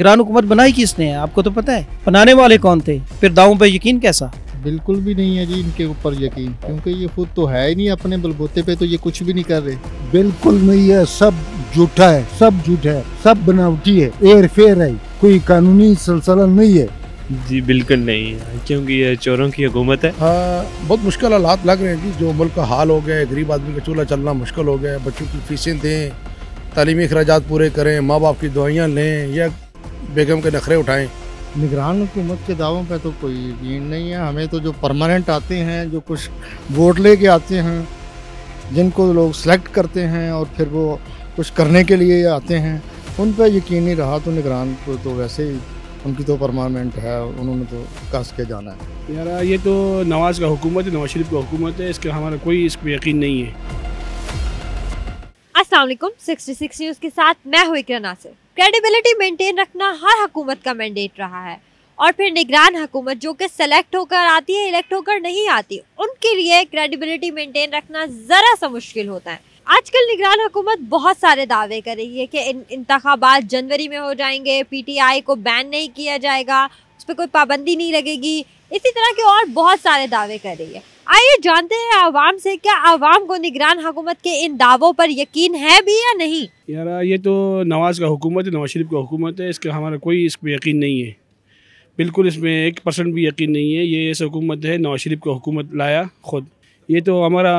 निगरान हुकूमत बनाई किसने है, आपको तो पता है। बनाने वाले कौन थे, फिर दावों पे यकीन कैसा? बिल्कुल भी नहीं है जी इनके ऊपर यकीन, क्योंकि ये खुद तो है ही नहीं, अपने बलबूते पे तो ये कुछ भी नहीं कर रहे। बिल्कुल नहीं है, सब झूठा है, सब झूठ है, सब बनावटी है, एयर फेयर है, कोई कानूनी सिलसिला नहीं है। जी बिल्कुल नहीं है, क्योंकि ये चोरों की हुकूमत है। बहुत मुश्किल हालात लग रहे हैं जी, जो मुल्क का हाल हो गया है, गरीब आदमी का चूल्हा चलना मुश्किल हो गया है। बच्चों की फीसें दें, तालीमी अखराजात पूरे करें, माँ बाप की दवाइयाँ लें या बेगम के नखरे उठाएं। निगरान हुकूमत के दावों पे तो कोई यकीन नहीं है हमें। तो जो परमानेंट आते हैं, जो कुछ वोट लेके आते हैं, जिनको लोग सेलेक्ट करते हैं और फिर वो कुछ करने के लिए आते हैं, उन पर यकीन नहीं रहा। तो निगरान को तो वैसे ही उनकी तो परमानेंट है, उन्होंने तो कस के जाना है। यार ये तो नवाज़ का हुकूमत है, नवाज शरीफ का हुकूमत है, इसका हमारा कोई इस पर यकीन नहीं है। अस्सलाम वालेकुम, 66 न्यूज़ के साथ मैं हूं इकरा नासिर। क्रेडिबिलिटी मेंटेन रखना हर हुकूमत का मैंडेट रहा है, और फिर निगरान हुकूमत जो कि सेलेक्ट होकर आती है, इलेक्ट होकर नहीं आती, उनके लिए क्रेडिबिलिटी मेंटेन रखना ज़रा सा मुश्किल होता है। आजकल निगरान हुकूमत बहुत सारे दावे कर रही है कि इंतखाबात जनवरी में हो जाएंगे, PTI को बैन नहीं किया जाएगा, उस पर कोई पाबंदी नहीं लगेगी, इसी तरह के और बहुत सारे दावे कर रही है। आइए जानते हैं आवाम से, क्या आवाम को निगरान हुकूमत के इन दावों पर यकीन है भी या नहीं। यार ये तो नवाज़ का हुकूमत है, नवाज शरीफ का हुकूमत है, इसका हमारा कोई इस पर यकीन नहीं है। बिल्कुल इसमें 1% भी यकीन नहीं है। ये ऐसा हुकूमत है, नवाज शरीफ का हुकूमत लाया खुद। ये तो हमारा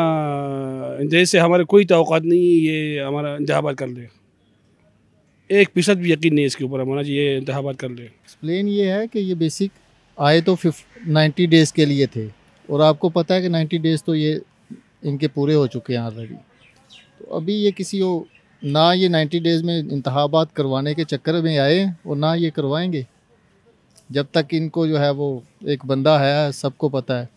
देश से हमारा कोई तवक़्क़ात नहीं है ये हमारा इंतखाबात कर ले। 1% भी यकीन नहीं इसके ऊपर हमारा ये इंतखाबात कर ले। एक्सप्लेन ये है कि ये बेसिक आए तो 90 डेज़ के लिए थे, और आपको पता है कि 90 डेज़ तो ये इनके पूरे हो चुके हैं ऑलरेडी। तो अभी ये किसी को ना ये 90 डेज़ में इंतखाबात करवाने के चक्कर में आए और ना ये करवाएंगे। जब तक इनको जो है वो एक बंदा है, सबको पता है,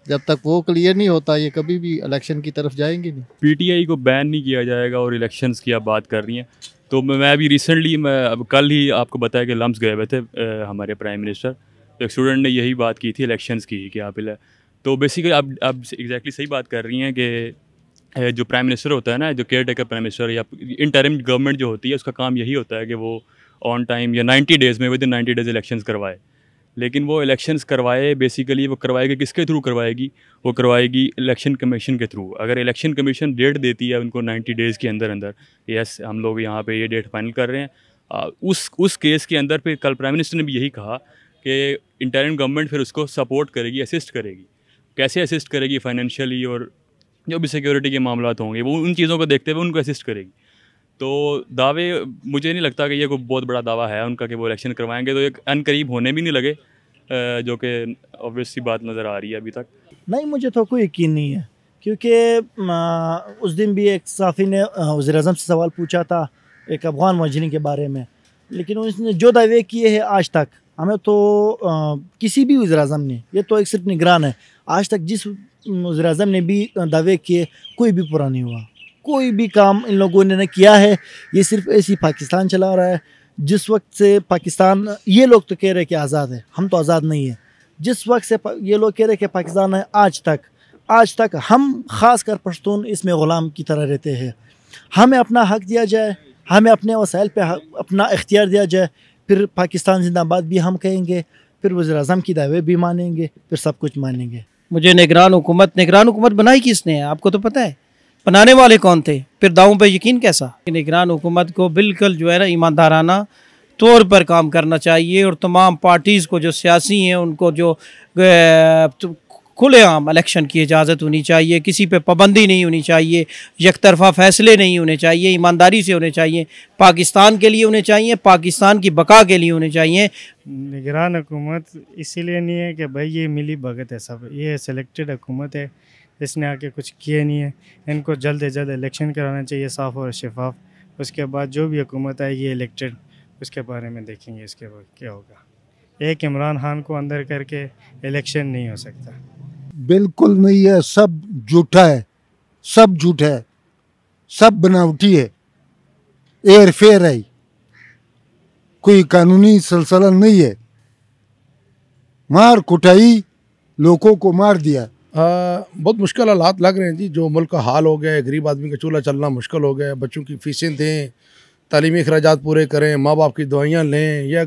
जब तक वो क्लियर नहीं होता ये कभी भी इलेक्शन की तरफ जाएंगे नहीं। PTI को बैन नहीं किया जाएगा और इलेक्शंस की आप बात कर रही हैं, तो मैं अभी रिसेंटली अब कल ही आपको बताया कि लम्स गए हुए थे हमारे प्राइम मिनिस्टर। तो एक स्टूडेंट ने यही बात की थी इलेक्शंस की कि आप तो बेसिकली आप एग्जैक्टली सही बात कर रही हैं कि जो प्राइम मिनिस्टर होता है ना, जो केयर टेकर प्राइम मिनिस्टर या इंटरिम गवर्नमेंट जो होती है, उसका काम यही होता है कि वो ऑन टाइम या 90 डेज़ में, विद इन 90 डेज़ इलेक्शंस करवाए। लेकिन वो इलेक्शंस करवाए बेसिकली वो करवाएगी किसके थ्रू करवाएगी? वो करवाएगी इलेक्शन कमीशन के थ्रू। अगर इलेक्शन कमीशन डेट देती है उनको 90 डेज़ के अंदर अंदर, यस हम लोग यहाँ पे ये डेट फाइनल कर रहे हैं, उस केस के अंदर पे कल प्राइम मिनिस्टर ने भी यही कहा कि इंटरिम गवर्नमेंट फिर उसको सपोर्ट करेगी, असिस्ट करेगी। कैसे असिस्ट करेगी? फाइनेंशियली और जो भी सिक्योरिटी के मामलात होंगे वो उन चीज़ों को देखते हुए उनको असिस्ट करेगी। तो दावे, मुझे नहीं लगता कि ये कोई बहुत बड़ा दावा है उनका कि वो इलेक्शन करवाएंगे, तो एक अनकरीब होने भी नहीं लगे, जो कि ऑब्वियस सी बात नज़र आ रही है अभी तक। नहीं, मुझे तो कोई यकीन नहीं है, क्योंकि उस दिन भी एक साफ़ी ने वज़ीर-ए-आज़म से सवाल पूछा था एक अफ़गान मुहाजिरीन के बारे में, लेकिन उसने जो दावे किए हैं आज तक हमें तो किसी भी वज़ीर-ए-आज़म ने, ये तो एक सिर्फ निगरान है, आज तक जिस वज़ीर-ए-आज़म ने भी दावे किए कोई भी पूरा नहीं हुआ। कोई भी काम इन लोगों ने न किया है। ये सिर्फ ऐसी पाकिस्तान चला रहा है। जिस वक्त से पाकिस्तान, ये लोग तो कह रहे हैं कि आज़ाद है, हम तो आज़ाद नहीं है। जिस वक्त से ये लोग कह रहे हैं कि पाकिस्तान है, आज तक हम ख़ास कर पश्तून इसमें ग़ुलाम की तरह रहते हैं। हमें अपना हक दिया जाए, हमें अपने वसाइल पे अपना इख्तियार दिया जाए, फिर पाकिस्तान जिंदाबाद भी हम कहेंगे, फिर वज़ीर-ए-आज़म की दावे भी मानेंगे, फिर सब कुछ मानेंगे। मुझे निगरान हुकूमत बनाई किसने है, आपको तो पता है। बनाने वाले कौन थे, फिर दावों पे यकीन कैसा? निगरान हुकूमत को बिल्कुल जो है ना ईमानदाराना तौर पर काम करना चाहिए, और तमाम पार्टीज़ को जो सियासी हैं उनको जो खुलेआम इलेक्शन की इजाज़त होनी चाहिए, किसी पे पाबंदी नहीं होनी चाहिए, यकतरफा फैसले नहीं होने चाहिए, ईमानदारी से होने चाहिए, पाकिस्तान के लिए होने चाहिए, पाकिस्तान की बका के लिए होने चाहिए। निगरान हुकूमत इसीलिए नहीं है कि भाई ये मिली भगत है, सब ये सिलेक्टेड हुकूमत है, इसने आके कुछ किए नहीं है। इनको जल्द से जल्द इलेक्शन कराना चाहिए, साफ़ और शफाफ। उसके बाद जो भी हुकूमत आएगी इलेक्टेड, उसके बारे में देखेंगे इसके बाद क्या होगा। एक इमरान खान को अंदर करके इलेक्शन नहीं हो सकता। बिल्कुल नहीं है, सब झूठा है, सब झूठ है, सब बनावटी है, एयर फेयर है, कोई कानूनी सिलसिला नहीं है। मार कुटाई, लोगों को मार दिया। बहुत मुश्किल हालात लग रहे हैं जी, जो मुल्क का हाल हो गया है, गरीब आदमी का चूल्हा चलना मुश्किल हो गया है। बच्चों की फीसें दें, तालीमी अखराजात पूरे करें, माँ बाप की दवाइयाँ लें या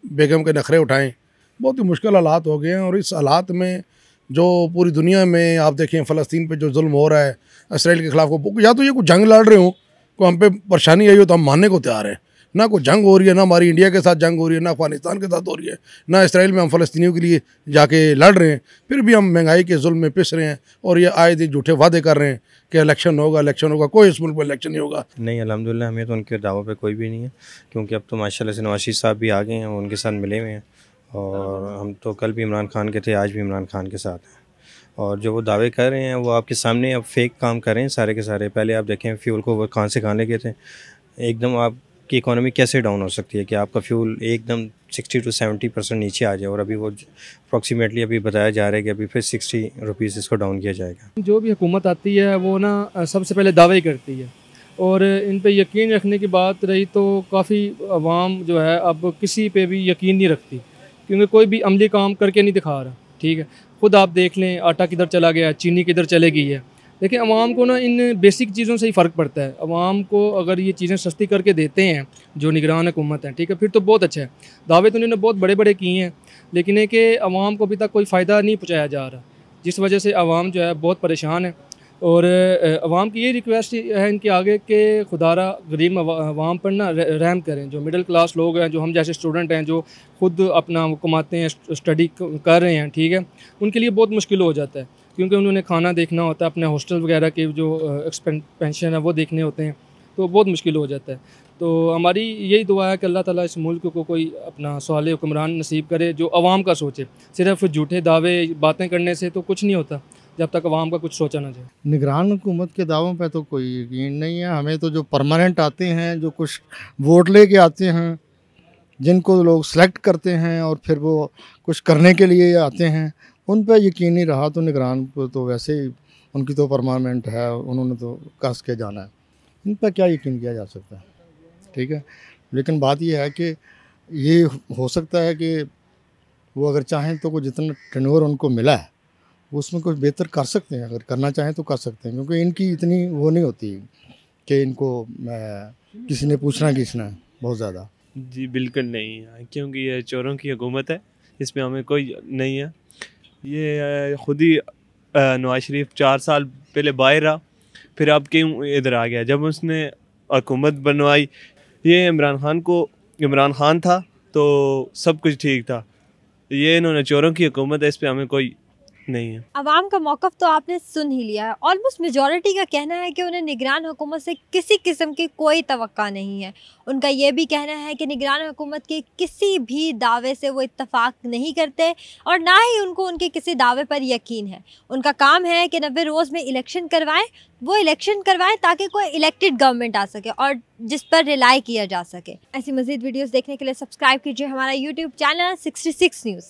बेगम के नखरे उठाएं। बहुत ही मुश्किल हालात हो गए हैं। और इस हालात में जो पूरी दुनिया में आप देखें फ़लस्तीन पे जो जुल्म हो रहा है, इसराइल के ख़िलाफ़ को, या तो ये कुछ जंग लड़ रहे हो, को हम पे परेशानी आई हो तो हम मानने को तैयार हैं। ना कोई जंग हो रही है, ना हमारी इंडिया के साथ जंग हो रही है, ना अफगानिस्तान के साथ हो रही है, ना इसराइल में हम फ़लस्तीनियों के लिए जाके लड़ रहे हैं, फिर भी हम महंगाई के जुल्म में पिस रहे हैं। और ये आए दिन झूठे वादे कर रहे हैं कि इलेक्शन होगा। कोई इस मुल्क में इलेक्शन नहीं होगा। नहीं, अल्हम्दुलिल्लाह हमें तो उनके दावों पे कोई भी नहीं है, क्योंकि अब तो माशाल्लाह से नवाज शरीफ साहब भी आ गए हैं, उनके साथ मिले हुए हैं। और हम तो कल भी इमरान खान के थे, आज भी इमरान खान के साथ हैं। और जो वो दावे कर रहे हैं वो आपके सामने अब फेक काम कर रहे हैं सारे के सारे। पहले आप देखें फ्यूल को वो कहाँ से कहाँ ले गए थे। एकदम आपकी इकोनॉमी कैसे डाउन हो सकती है कि आपका फ्यूल एकदम 60 to 70% नीचे आ जाए, और अभी वो अप्रॉक्सीमेटली अभी बताया जा रहा है कि अभी फिर 60 रुपीज़ इसको डाउन किया जाएगा। जो भी हुकूमत आती है वो ना सबसे पहले दावे ही करती है, और इन पे यकीन रखने की बात रही तो काफ़ी अवाम जो है अब किसी पे भी यकीन नहीं रखती, क्योंकि कोई भी अमली काम करके नहीं दिखा रहा। ठीक है, खुद आप देख लें आटा किधर चला गया, चीनी किधर चले गई है। लेकिन अवाम को ना इन बेसिक चीज़ों से ही फ़र्क पड़ता है। अवाम को अगर ये चीज़ें सस्ती करके देते हैं जो निगरान हुकूमत है, ठीक है, फिर तो बहुत अच्छा है। दावे तो उन्होंने बहुत बड़े बड़े किए हैं, लेकिन है कि अवाम को अभी तक कोई फ़ायदा नहीं पहुँचाया जा रहा, जिस वजह से अवाम जो है बहुत परेशान है। और अवाम की ये रिक्वेस्ट है इनके आगे कि खुदारा गरीब अवाम पर ना रहम करें। जो मिडिल क्लास लोग हैं, जो हम जैसे स्टूडेंट हैं, जो खुद अपना वो कमाते हैं, स्टडी कर रहे हैं, ठीक है, उनके लिए बहुत मुश्किल हो जाता है, क्योंकि उन्होंने खाना देखना होता है, अपने हॉस्टल वगैरह के जो एक्सपेंशन है वो देखने होते हैं, तो बहुत मुश्किल हो जाता है। तो हमारी यही दुआ है कि अल्लाह ताला इस मुल्क को कोई अपना साले हुक्मरान नसीब करे जो अवाम का सोचे। सिर्फ झूठे दावे बातें करने से तो कुछ नहीं होता जब तक अवाम का कुछ सोचा ना जाए। निगरान हुकूमत के दावों पे तो कोई यकीन नहीं है हमें। तो जो परमानेंट आते हैं, जो कुछ वोट लेके आते हैं, जिनको लोग सेलेक्ट करते हैं और फिर वो कुछ करने के लिए आते हैं, उन पे यकीन नहीं रहा। तो निगरान पर तो वैसे ही उनकी तो परमानेंट है, उन्होंने तो कस के जाना है, इन पर क्या यकीन किया जा सकता है। ठीक है, लेकिन बात यह है कि ये हो सकता है कि वो अगर चाहें तो कुछ जितना टर्नओवर उनको मिला है उसमें कुछ बेहतर कर सकते हैं। अगर करना चाहें तो कर सकते हैं, क्योंकि इनकी इतनी वो नहीं होती कि इनको किसी ने पूछना खींचना है बहुत ज़्यादा। जी बिल्कुल नहीं है, क्योंकि ये चोरों की हुकूमत है, इसमें हमें कोई नहीं है। ये खुद ही नवाज शरीफ 4 साल पहले बाहर रहा, फिर अब क्यों इधर आ गया। जब उसने हुकूमत बनवाई, ये इमरान खान था तो सब कुछ ठीक था। ये इन्होंने चोरों की हुकूमत है, इस पर हमें कोई नहीं है। अवाम का मौक़िफ़ तो आपने सुन ही लिया है। ऑलमोस्ट मेजॉरिटी का कहना है कि उन्हें निगरान हुकूमत से किसी किस्म की कोई तवक्का नहीं है। उनका ये भी कहना है कि निगरान हुकूमत के किसी भी दावे से वो इत्तफाक नहीं करते और ना ही उनको उनके किसी दावे पर यकीन है। उनका काम है कि 90 रोज़ में इलेक्शन करवाएं, वो इलेक्शन करवाएं ताकि कोई इलेक्टेड गवर्नमेंट आ सके और जिस पर रिलाई किया जा सके। ऐसी मज़ीद वीडियोज़ देखने के लिए सब्सक्राइब कीजिए हमारा यूट्यूब चैनल 66 न्यूज़।